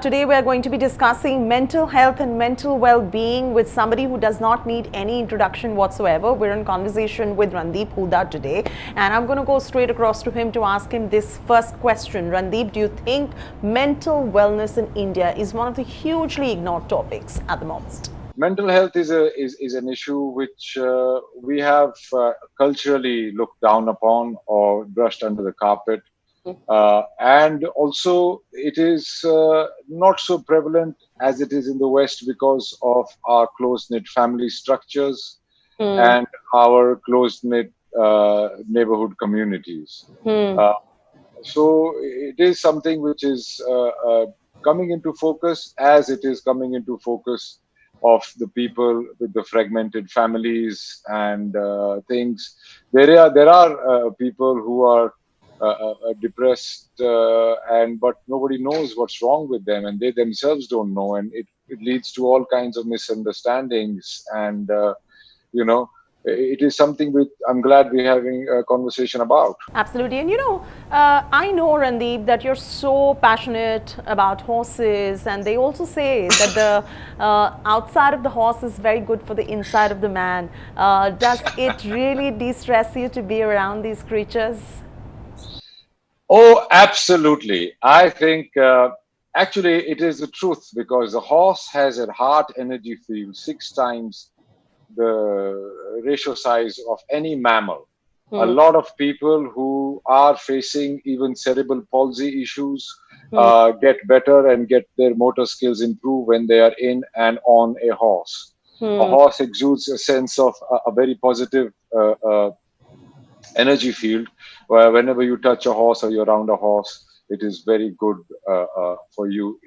Today we are going to be discussing mental health and mental well-being with somebody who does not need any introduction whatsoever. We're in conversation with Randeep Hooda today, and I'm going to go straight across to him to ask him this first question. Randeep, do you think mental wellness in India is one of the hugely ignored topics at the moment? Mental health is an issue which we have culturally looked down upon or brushed under the carpet. And also, it is not so prevalent as it is in the West because of our close knit family structures and our close knit neighborhood communities. Uh, so, it is something which is coming into focus as it is coming into focus of the people with the fragmented families and things. There are people who are depressed but nobody knows what's wrong with them, and they themselves don't know, and it leads to all kinds of misunderstandings. And it is something which I'm glad we're having a conversation about. Absolutely. And I know, Randeep, that you're so passionate about horses, and they also say that the outside of the horse is very good for the inside of the man. Does it really de-stress you to be around these creatures? Oh, absolutely. I think actually it is the truth, because the horse has a heart energy field 6 times the ratio size of any mammal. A lot of people who are facing even cerebral palsy issues get better and get their motor skills improve when they are in and on a horse. A horse exudes a sense of a very positive energy field, where whenever you touch a horse or you're around a horse, it is very good for you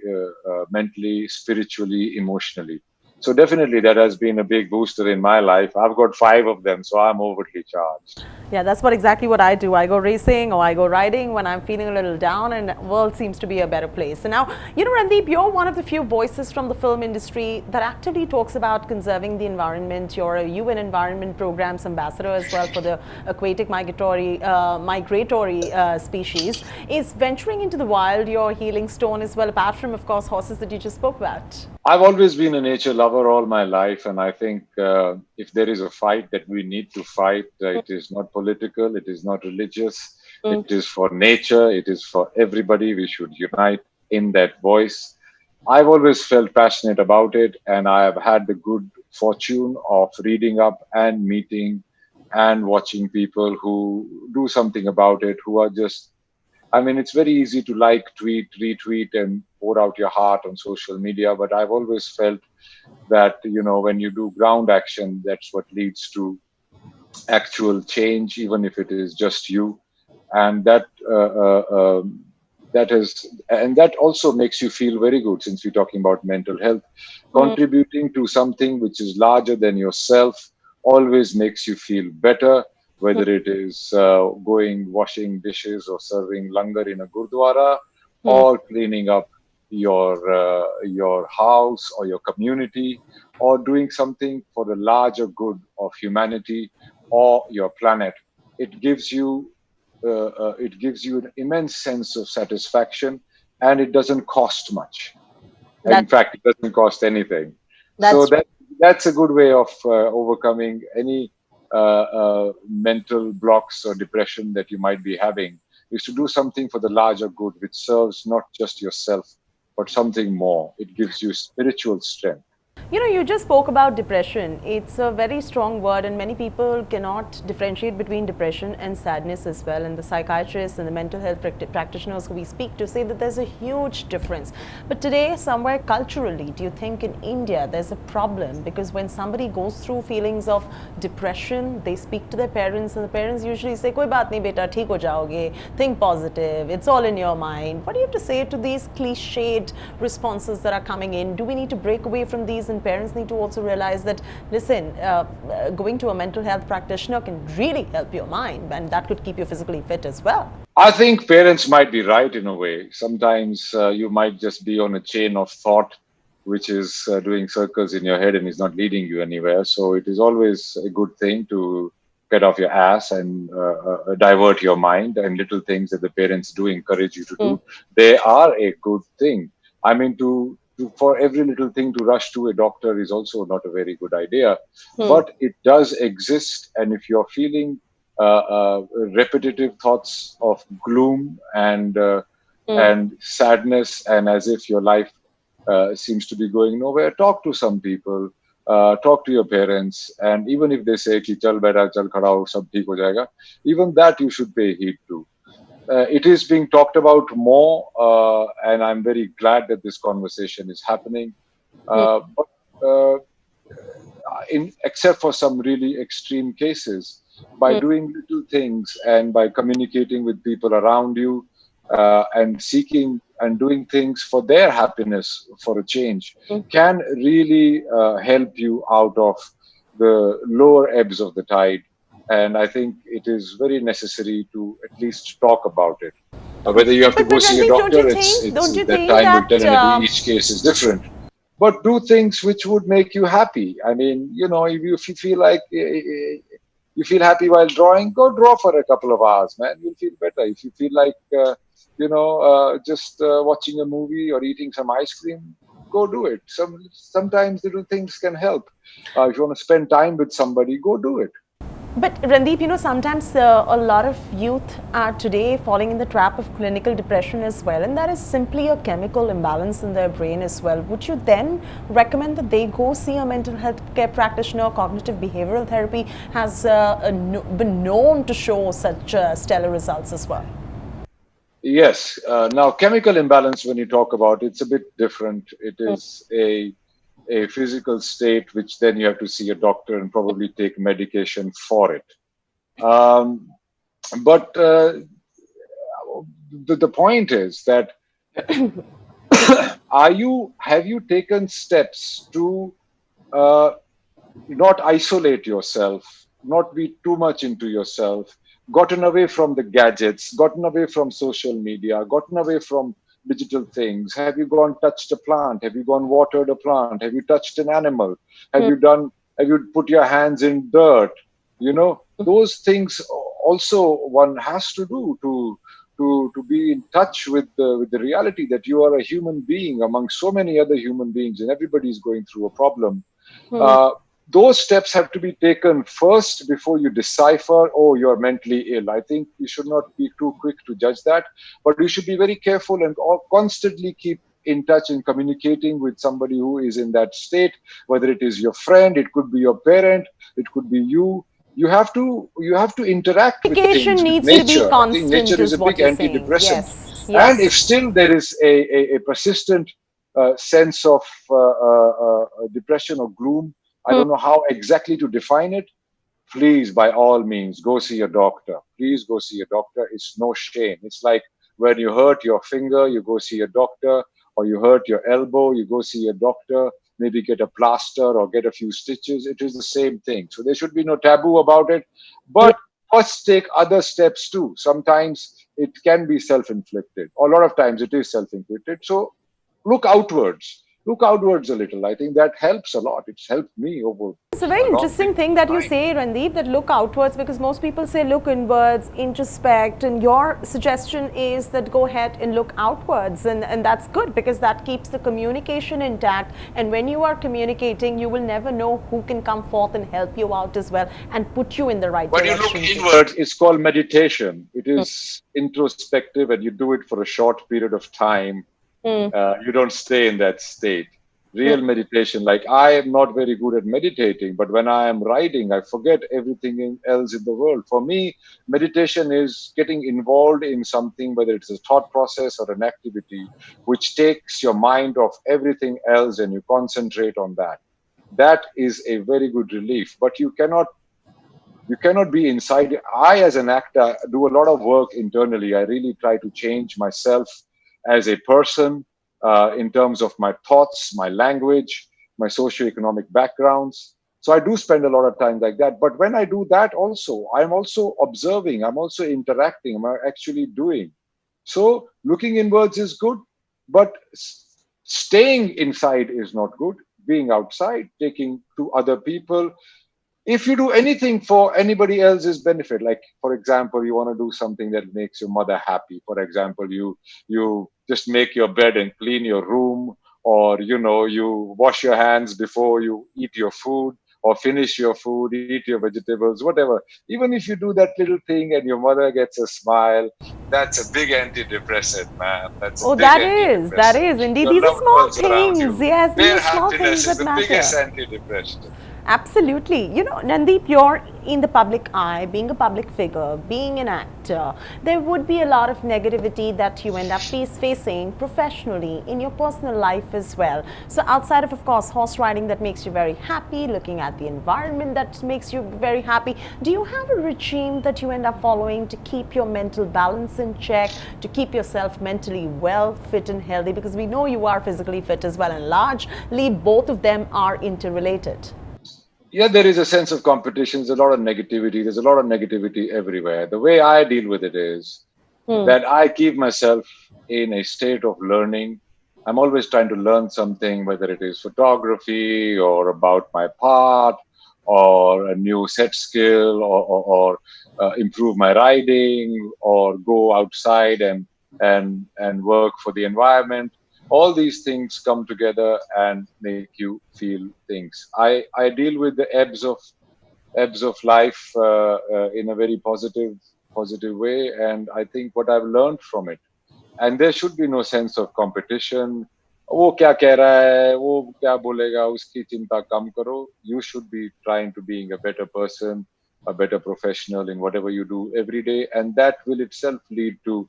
mentally, spiritually, emotionally. So definitely that has been a big booster in my life. I've got 5 of them, so I'm overly charged. Yeah, that's exactly what I do. I go racing or I go riding when I'm feeling a little down, and the world seems to be a better place. And now, Randeep, you're one of the few voices from the film industry that actively talks about conserving the environment. You're a UN Environment Program's ambassador as well for the aquatic migratory species. Is venturing into the wild your healing stone as well, apart from, of course, horses that you just spoke about? I've always been a nature lover all my life, and I think if there is a fight that we need to fight, it is not political, it is not religious, it is for nature, it is for everybody. We should unite in that voice. I've always felt passionate about it, and I have had the good fortune of reading up and meeting and watching people who do something about it, who are just, I mean, it's very easy to like, tweet, retweet, and pour out your heart on social media. But I've always felt that, when you do ground action, that's what leads to actual change, even if it is just you. And that also makes you feel very good, since we're talking about mental health. Contributing to something which is larger than yourself always makes you feel better, whether it is going washing dishes or serving langar in a gurdwara, or cleaning up your house or your community, or doing something for the larger good of humanity or your planet. It gives you an immense sense of satisfaction, and it doesn't cost much. In fact, it doesn't cost anything. So that's a good way of overcoming any mental blocks or depression that you might be having, is to do something for the larger good, which serves not just yourself, but something more. It gives you spiritual strength. You just spoke about depression. It's a very strong word, and many people cannot differentiate between depression and sadness as well. And the psychiatrists and the mental health practitioners who we speak to say that there's a huge difference. But today, somewhere culturally, do you think in India there's a problem? Because when somebody goes through feelings of depression, they speak to their parents, and the parents usually say, "Koi baat nahi beta, theek ho jaoge, think positive, it's all in your mind." What do you have to say to these cliched responses that are coming in? Do we need to break away from these, and parents need to also realize that, listen, going to a mental health practitioner can really help your mind, and that could keep you physically fit as well? I think parents might be right in a way. Sometimes you might just be on a chain of thought which is doing circles in your head and is not leading you anywhere. So it is always a good thing to get off your ass and divert your mind, and little things that the parents do encourage you to do, they are a good thing. I mean, for every little thing to rush to a doctor is also not a very good idea. Hmm. But it does exist, and if you're feeling repetitive thoughts of gloom Hmm. and sadness, and as if your life seems to be going nowhere, talk to some people, talk to your parents, and even if they say कि चल बेटा चल खड़ा हो सब ठीक हो जाएगा, even that you should pay heed to. It is being talked about more, and I'm very glad that this conversation is happening. Hmm. But except for some really extreme cases, by Hmm. doing little things and by communicating with people around you, and seeking and doing things for their happiness for a change, Hmm. can really help you out of the lower ebbs of the tide. And I think it is very necessary to at least talk about it. Whether you have to go But see a Randeep, doctor, it's don't you that think time will that tell, and each case is different. But do things which would make you happy. I mean, if you feel like you feel happy while drawing, go draw for a couple of hours, man. You'll feel better. If you feel like just watching a movie or eating some ice cream, go do it. Sometimes little things can help. If you want to spend time with somebody, go do it. But Randeep, sometimes a lot of youth are today falling in the trap of clinical depression as well, and that is simply a chemical imbalance in their brain as well. Would you then recommend that they go see a mental health care practitioner? Cognitive behavioral therapy has been known to show such stellar results as well. Yes. Now, chemical imbalance, when you talk about, it's a bit different. It is a physical state which then you have to see a doctor and probably take medication for it. Um, but the point is that have you taken steps to uh, not isolate yourself, not be too much into yourself, gotten away from the gadgets, gotten away from social media, gotten away from digital things? Have you gone touched a plant? Have you gone watered a plant? Have you touched an animal? Have you done? Have you put your hands in dirt? Those things also one has to do to be in touch with the reality that you are a human being among so many other human beings, and everybody is going through a problem. Hmm. uh, those steps have to be taken first before you decipher, oh, you're mentally ill. I think you should not be too quick to judge that, but you should be very careful and constantly keep in touch and communicating with somebody who is in that state, whether it is your friend, it could be your parent, it could be you. You have to interact with Communication things, with needs to be nature. I think constant, nature is is a big what you're saying. antidepressant. Yes, And if yes. still there is a persistent sense of depression or gloom, I Hmm. don't know how exactly to define it. Please, by all means, go see a doctor. Please go see a doctor. It's no shame. It's like when you hurt your finger, you go see a doctor, or you hurt your elbow, you go see a doctor, maybe get a plaster or get a few stitches. It is the same thing. So there should be no taboo about it. But first, take other steps too. Sometimes it can be self inflicted, a lot of times it is self inflicted. So look outwards. Look outwards a little. I think that helps a lot. It's helped me over It's a very a long interesting period thing of that you time. say, Randeep, that look outwards, because most people say look inwards, introspect, and your suggestion is that go ahead and look outwards. And that's good because that keeps the communication intact. And when you are communicating, you will never know who can come forth and help you out as well and put you in the right When you look direction too. inwards, it's called meditation. It is introspective, and you do it for a short period of time. Hmm. You don't stay in that state. Real meditation, like I am not very good at meditating, but when I am writing, I forget everything else in the world. For me, meditation is getting involved in something, whether it's a thought process or an activity, which takes your mind off everything else and you concentrate on that. That is a very good relief. But you cannot be inside. I, as an actor, do a lot of work internally. I really try to change myself as a person, in terms of my thoughts, my language, my socioeconomic backgrounds. So I do spend a lot of time like that. But when I do that also, I'm also observing, I'm also interacting, I'm actually doing. So looking inwards is good, but staying inside is not good. Being outside, taking to other people, if you do anything for anybody else's benefit, like for example, you want to do something that makes your mother happy. For example, you just make your bed and clean your room, or you wash your hands before you eat your food, or finish your food, eat your vegetables, whatever. Even if you do that little thing and your mother gets a smile, that's a big antidepressant, man. That's a Oh, big that antidepressant. is indeed. Your These are loved small ones around things. you, Yes, these their are small happiness things is that the biggest matter. antidepressant. Absolutely. You know, Nandeep, you're in the public eye, being a public figure, being an actor. There would be a lot of negativity that you end up facing professionally in your personal life as well. So, outside of course, horse riding that makes you very happy, looking at the environment that makes you very happy, do you have a regime that you end up following to keep your mental balance in check, to keep yourself mentally well, fit, and healthy? Because we know you are physically fit as well, and largely both of them are interrelated. Yeah, there is a sense of competition. There's a lot of negativity. There's a lot of negativity everywhere. The way I deal with it is that I keep myself in a state of learning. I'm always trying to learn something, whether it is photography or about my part or a new set skill, or improve my riding or go outside and work for the environment. All these things come together and make you feel things. I deal with the ebbs of life in a very positive way, and I think what I've learned from it, and there should be no sense of competition. वो क्या कह रहा है, वो क्या बोलेगा, उसकी चिंता कम करो. You should be trying to being a better person, a better professional in whatever you do every day, and that will itself lead to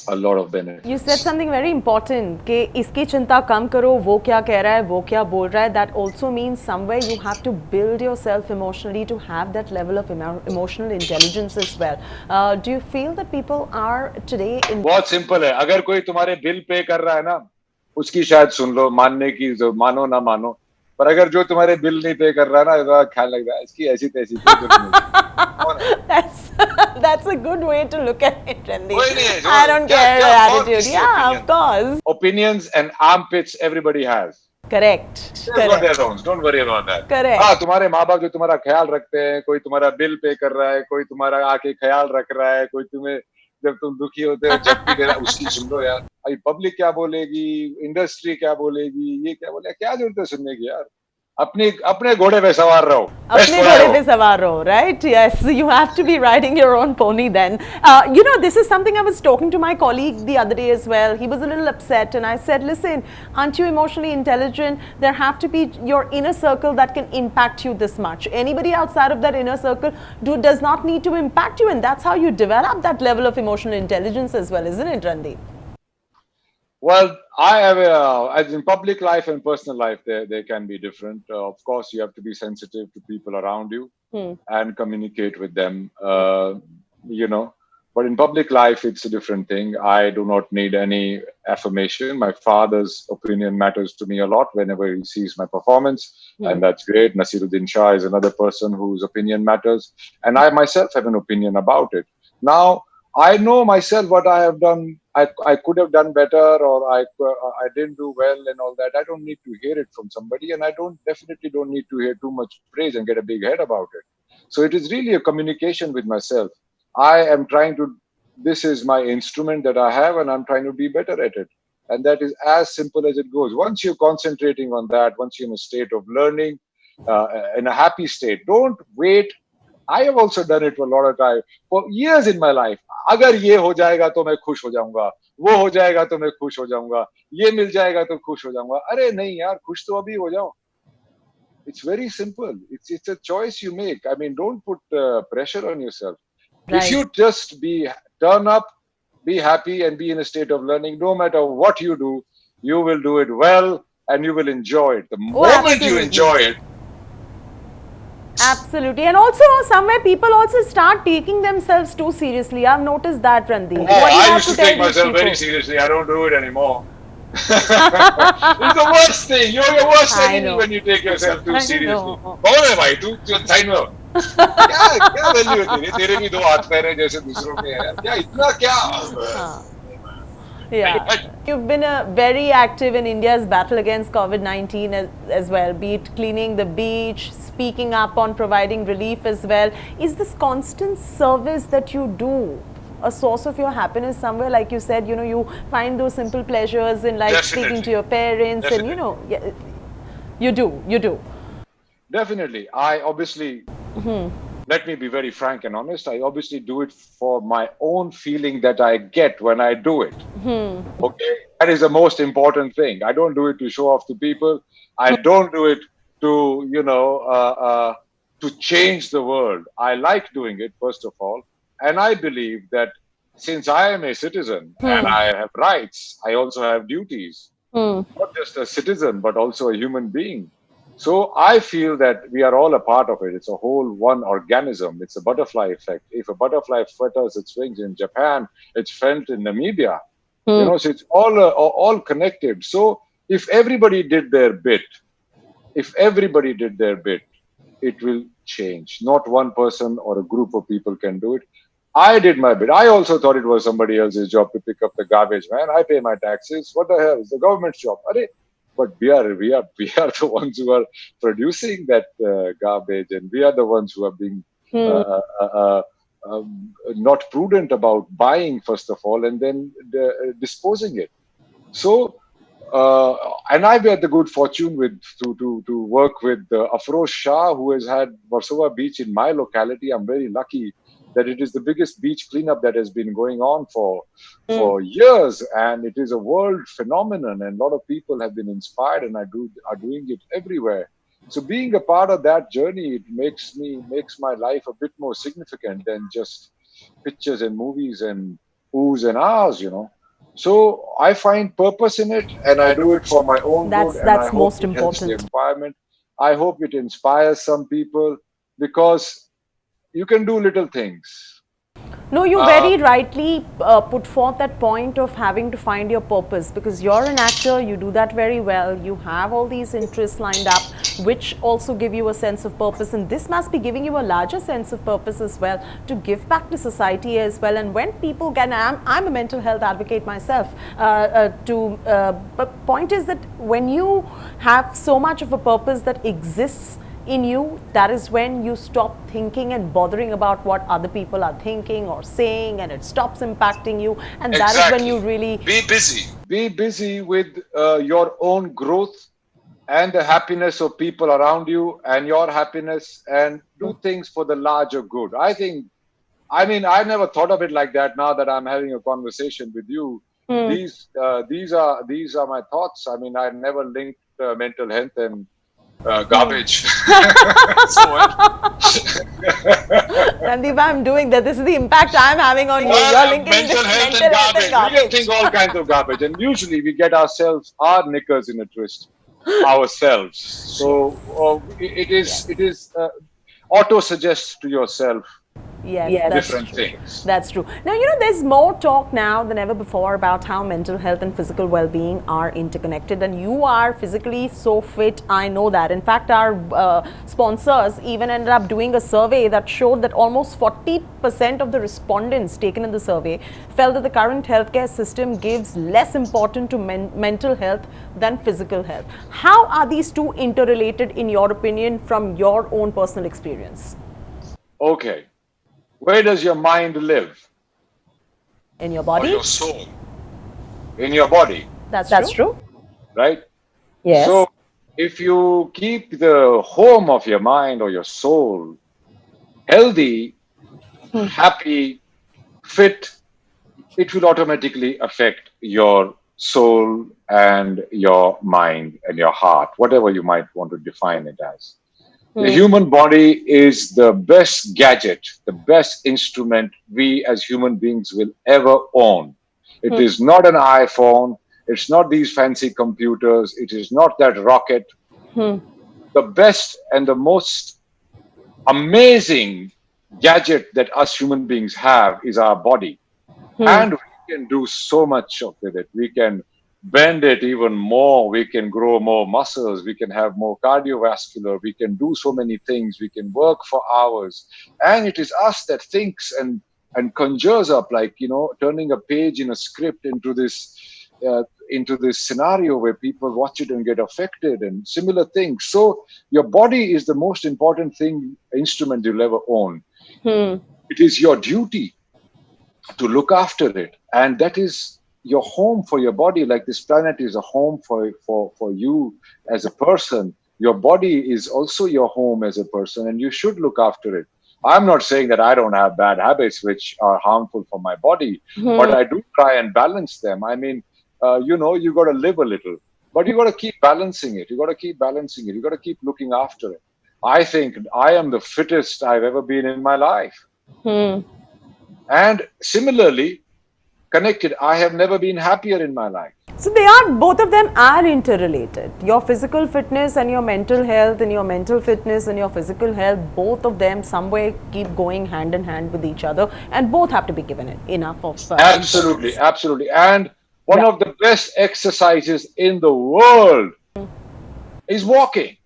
a lot of You said benefits. something very important कि इसकी चिंता कम करो, वो क्या कह रहा है, वो क्या बोल रहा है. That also means somewhere you have to build yourself emotionally to have that level of emotional intelligence as well. Do you feel that people are today in बहुत सिंपल है. अगर कोई तुम्हारे बिल पे कर रहा है ना, उसकी शायद सुन लो, मानने की मानो ना मानो. पर अगर जो तुम्हारे बिल नहीं पे कर रहा है ना, तो ख्याल लग रहा है इसकी ऐसी तैसी कोई जरूरत नहीं. कौन है? that's that's a good way to look at it, Randeep. कोई नहीं है. I don't क्या care क्या the कौन attitude. किसकी Yeah, of opinion? course. Opinions and armpits everybody has. Correct. They've got their Correct. own. Don't worry about that. हाँ, Correct. तुम्हारे माँ बाप जो तुम्हारा ख्याल रखते हैं, कोई तुम्हारा बिल पे कर रहा है, कोई तुम्हारा आके ख्याल रख रहा है, कोई तुम्हें जब तुम दुखी होते हो चप्पी दे रहा है, उसकी सुन लो यार. अभी पब्लिक क्या बोलेगी, इंडस्ट्री क्या बोलेगी, ये क्या बोलेगा, क्या जरूरत है सुनने की यार. अपने अपने घोड़े पे सवार रहो. बेस्ट अपने घोड़ा है घोड़े वो. पे सवार हो, right? Yes, you have to be riding your own pony then. You know, this is something I was talking to my colleague the other day as well. He was a little upset and I said, listen, aren't you emotionally intelligent? There have to be your inner circle that can impact you this much. Anybody outside of that inner circle does not need to impact you, and that's how you develop that level of emotional intelligence as well, isn't it, Randeep? Well, I have, as in public life and personal life, they can be different. Of course, you have to be sensitive to people around you and communicate with them, you know. But in public life, it's a different thing. I do not need any affirmation. My father's opinion matters to me a lot whenever he sees my performance, and that's great. Nasiruddin Shah is another person whose opinion matters, and I myself have an opinion about it. Now, I know myself what I have done. I could have done better, or I didn't do well, and all that. I don't need to hear it from somebody, and I definitely don't need to hear too much praise and get a big head about it. So it is really a communication with myself. I am trying to. This is my instrument that I have, and I'm trying to be better at it. And that is as simple as it goes. Once you're concentrating on that, once you're in a state of learning, in a happy state, don't wait. I have also done it for a lot of time, for years in my life. अगर ये हो जाएगा तो मैं खुश हो जाऊंगा, वो हो जाएगा तो मैं खुश हो जाऊंगा, ये मिल जाएगा तो खुश हो जाऊंगा. अरे नहीं यार, खुश तो अभी हो जाओ. It's very simple. It's a choice you make. I mean, don't put pressure on yourself. If Right. you just turn up, be happy, and be in a state of learning, no matter what you do, you will do it well and you will enjoy it. The Oh, moment you absolutely. enjoy it, Absolutely. And also, somewhere people also start taking themselves too seriously. I've noticed that, Randeep. oh, What do you I have used to to tell take these myself very people? seriously. I don't do it anymore. It's the worst thing. You're your worst I enemy know. when you take yourself too I seriously. know. कौन है भाई तू? जो side में हो. क्या क्या value है तेरी? तेरे भी दो हाथ पैर हैं जैसे दूसरों के हैं. क्या इतना क्या? Yeah. You've been very active in India's battle against COVID-19 as well, be it cleaning the beach, speaking up on providing relief as well. Is this constant service that you do a source of your happiness somewhere? Like you said, you find those simple pleasures in like speaking to Definitely. your parents and, Definitely. yeah, you do. Definitely. I obviously, let me be very frank and honest. I obviously do it for my own feeling that I get when I do it. Okay. That is the most important thing. I don't do it to show off to people. I don't do it to, to change the world. I like doing it, first of all. And I believe that since I am a citizen and I have rights, I also have duties, not just a citizen, but also a human being. So I feel that we are all a part of it. It's a whole one organism. It's a butterfly effect. If a butterfly flutters its wings in Japan, it's felt in Namibia. So it's all connected. So if everybody did their bit, if everybody did their bit, it will change. Not one person or a group of people can do it. I did my bit. I also thought it was somebody else's job to pick up the garbage, man. I pay my taxes. What the hell? It's the government's job. But we are the ones who are producing that garbage, and we are the ones who are being not prudent about buying first of all, and then disposing it. So, and I've had the good fortune to work with Afroz Shah, who has had Warsaw Beach in my locality. I'm very lucky that it is the biggest beach cleanup that has been going on for years, and it is a world phenomenon. And a lot of people have been inspired and are doing it everywhere. So, being a part of that journey, it makes my life a bit more significant than just pictures and movies and oohs and ahs. So I find purpose in it, and I do it for my own good, That's and I that's hope most it helps the important. environment. I hope it inspires some people because you can do little things. No, you Uh, very rightly put forth that point of having to find your purpose, because you're an actor, you do that very well. You have all these interests lined up, which also give you a sense of purpose. And this must be giving you a larger sense of purpose as well, to give back to society as well. And when people can, I'm a mental health advocate myself. But point is that when you have so much of a purpose that exists in you, that is when you stop thinking and bothering about what other people are thinking or saying, and it stops impacting you, and that is when you exactly. really. Be busy. Be busy with your own growth and the happiness of people around you and your happiness, and do things for the larger good. I mean, I never thought of it like that. Now that I'm having a conversation with you, these are my thoughts. I mean, I never linked mental health and garbage. So what? Randeep, I'm doing that. This is the impact I'm having on you. You're linking Mental health and mental health and garbage. We can garbage. think all kinds of garbage, and usually we get our knickers in a twist ourselves. So it is auto suggest to yourself Yes, that's different true. things. That's true. Now, there's more talk now than ever before about how mental health and physical well being are interconnected. And you are physically so fit, I know that. In fact, our sponsors even ended up doing a survey that showed that almost 40% of the respondents taken in the survey felt that the current healthcare system gives less importance to mental health than physical health. How are these two interrelated, in your opinion, from your own personal experience? Okay, where does your mind live? In your Or body? your soul? In your body, That's true. right? So if you keep the home of your mind or your soul healthy, happy, fit, it will automatically affect your soul and your mind and your heart, whatever you might want to define it as. The human body is the best gadget, the best instrument we as human beings will ever own. It is not an iPhone. It's not these fancy computers. It is not that rocket. The best and the most amazing gadget that us human beings have is our body. And we can do so much of with it. We can bend it even more. We can grow more muscles. We can have more cardiovascular. We can do so many things. We can work for hours. And it is us that thinks and and conjures up, like, turning a page in a script into this scenario where people watch it and get affected and similar things. So your body is the most important instrument you'll ever own. It is your duty to look after it, and that is your home for your body. Like, this planet is a home for you as a person. Your body is also your home as a person, and you should look after it. I'm not saying that I don't have bad habits which are harmful for my body, but I do try and balance them. I mean, you got to live a little, but you got to keep balancing it. You got to keep looking after it. I think I am the fittest I've ever been in my life. And similarly, connected, I have never been happier in my life. So both of them are interrelated. Your physical fitness and your mental health, and your mental fitness and your physical health, both of them somewhere keep going hand in hand with each other, and both have to be given enough of absolutely, absolutely. And one of the best exercises in the world is walking.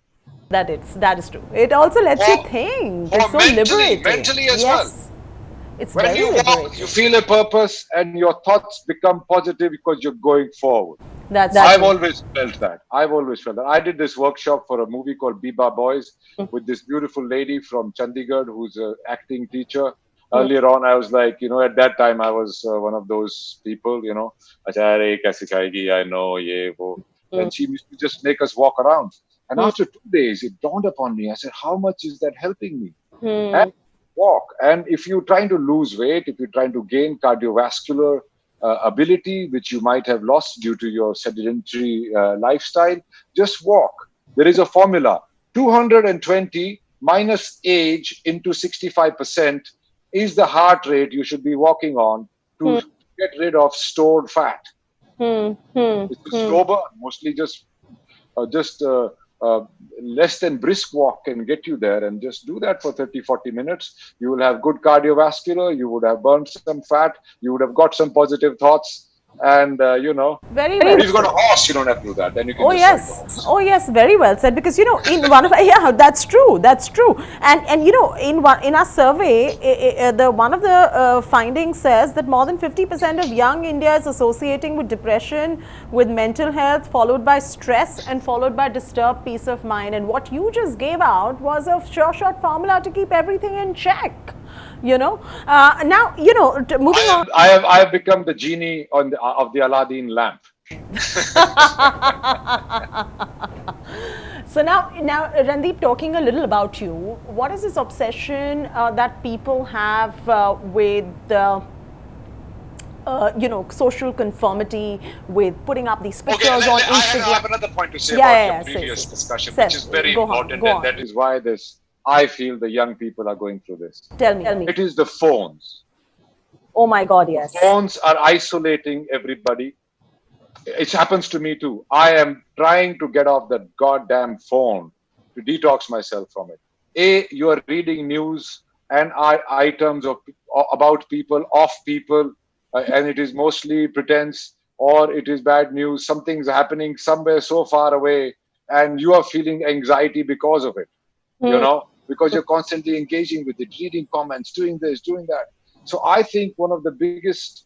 That is true. It also lets you think. It's so liberating. Mentally as well. It's when you walk, you feel a purpose, and your thoughts become positive because you're going forward. I've always felt that. I did this workshop for a movie called Biba Boys with this beautiful lady from Chandigarh who's an acting teacher. Earlier on, I was like, at that time, I was one of those people, Achare, kaise khayegi, I know, ye, wo. And she used to just make us walk around. And after 2 days, it dawned upon me. I said, how much is that helping me? And walk. And if you're trying to lose weight, if you're trying to gain cardiovascular ability, which you might have lost due to your sedentary lifestyle, just walk. There is a formula. 220 minus age into 65% is the heart rate you should be walking on to get rid of stored fat. It's a slow burn, mostly just less than brisk walk can get you there, and just do that for 30-40 minutes. You will have good cardiovascular, you would have burned some fat, you would have got some positive thoughts, and very well. If you've got a horse, you don't have to do that. Then you can yes, very well said. Because in one of that's true, and in our survey, one of the findings says that more than 50% of young India is associating with depression, with mental health, followed by stress, and followed by disturbed peace of mind. And what you just gave out was a sure-shot formula to keep everything in check. Now moving on. I have become the genie of the Aladdin lamp. So now Randeep, talking a little about you, what is this obsession that people have with social conformity, with putting up these pictures on Instagram? I have another point to say about your previous discussion, which is very important, and that is why I feel the young people are going through this. Tell me. It is the phones. Oh my God, yes. The phones are isolating everybody. It happens to me too. I am trying to get off that goddamn phone to detox myself from it. You are reading news and items about people, of people, and it is mostly pretense, or it is bad news. Something's happening somewhere so far away, and you are feeling anxiety because of it. Because you're constantly engaging with it, reading comments, doing this, doing that. So I think one of the biggest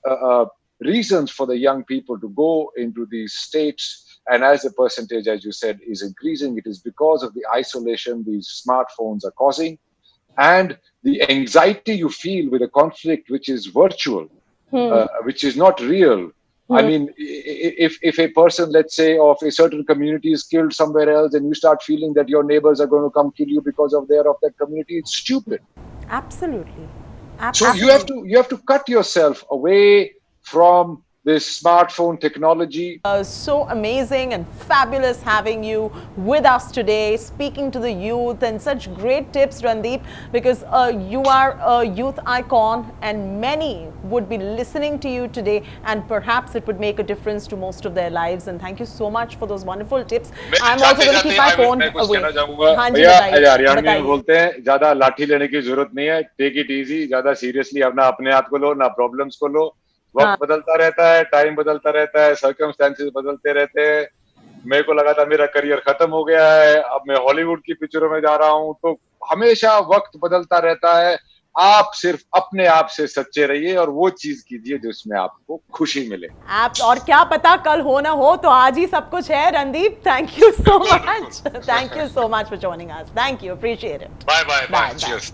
reasons for the young people to go into these states, and as the percentage, as you said, is increasing, it is because of the isolation these smartphones are causing, and the anxiety you feel with a conflict which is virtual, which is not real. I mean, if a person, let's say, of a certain community is killed somewhere else, and you start feeling that your neighbors are going to come kill you because they're of that community, it's stupid. Absolutely. So you have to cut yourself away from this smartphone technology. So amazing and fabulous having you with us today, speaking to the youth, and such great tips, Randeep, because you are a youth icon, and many would be listening to you today, and perhaps it would make a difference to most of their lives. And thank you so much for those wonderful tips. I'm also going to keep my phone away. बोलते हैं ज्यादा लाठी लेने की जरूरत नहीं है. Take it easy. ज्यादा seriously अपने आप को लो, ना problems को लो. वक्त बदलता रहता है, टाइम बदलता रहता है, सर्कमस्टेंसेस बदलते रहते हैं. मेरे को लगा था मेरा करियर खत्म हो गया है, अब मैं हॉलीवुड की पिक्चरों में जा रहा हूँ. तो हमेशा वक्त बदलता रहता है. आप सिर्फ अपने आप से सच्चे रहिए और वो चीज कीजिए जिसमें आपको खुशी मिले। आप और क्या पता कल हो ना हो, तो आज ही सब कुछ है। Randeep, thank you so much, thank you so much for joining us, thank you, appreciate it. Bye bye bye, cheers.